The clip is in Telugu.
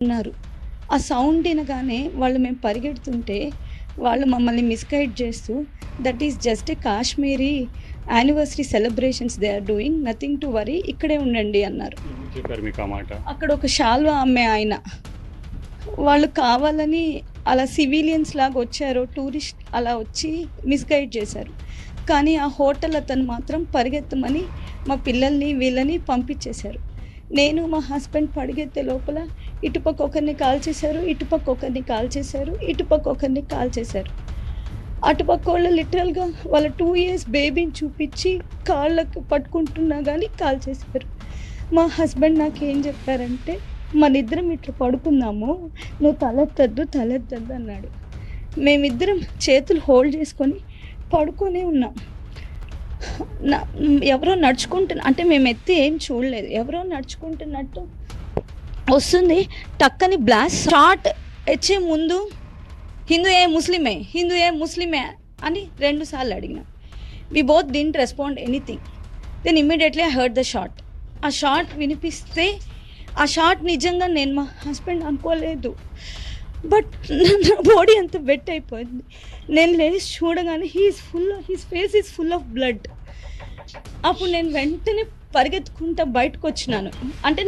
ఉన్నారు. ఆ సౌండ్ వినగానే మేము పరిగెడుతుంటే వాళ్ళు మమ్మల్ని మిస్‌గైడ్ చేస్తూ that is just a Kashmiri anniversary celebrations they are doing nothing to worry ఇక్కడే ఉండండి అన్నారు. ఎవరు చెప్పారు మీకు ఆ మాట? అక్కడ ఒక శాల్వా అమ్మే ఆయన. వాళ్ళు కావాలని అలా సివిలియన్స్ లాగా వచ్చారు, టూరిస్ట్ అలా వచ్చి మిస్‌గైడ్ చేశారు. కానీ ఆ హోటల్ అతను మాత్రం పరిగెత్తమని మా పిల్లల్ని వీళ్ళని పంపించేశారు. నేను మా హస్బెండ్ పరిగెత్తే లోపల ఇటుపక్క ఒకరిని కాల్చేశారు, ఇటుపక్క ఒకరిని కాల్చేశారు, ఇటుపక్క ఒకరిని కాల్చేశారు. అటుపక్క వాళ్ళు లిటరల్‌గా వాళ్ళ 2 ఇయర్స్ బేబీని చూపించి కాళ్ళకి పట్టుకుంటున్నా కానీ కాల్చేశారు. మా హస్బెండ్ నాకేం చెప్పారంటే, మనిద్దరం ఇట్లా పడుకుందాము, నువ్వు తలెత్తద్దు అన్నాడు. మేమిద్దరం చేతులు హోల్డ్ చేసుకొని పడుకొనే ఉన్నాం. ఎవరో అంటే మేము ఎత్తి ఏం చూడలేదు. ఎవరో నడుచుకుంటున్నట్టు వస్తుంది. టక్కని బ్లాస్ట్ షాట్ వచ్చే ముందు హిందూ ఏ ముస్లిమే అని 2 సార్లు అడిగినాం. We both didn't respond anything. Then immediately I heard the shot. ఆ షాట్ వినిపిస్తే ఆ షాట్ నిజంగా నేను మా హస్బెండ్ అనుకోలేదు. బట్ నా బాడీ అంత వెట్ అయిపోయింది. నేను లేచి చూడగానే his face is full of blood. అప్పుడు నేను వెంటనే పరిగెత్తుకుంటా బయటకు వచ్చినాను. అంటే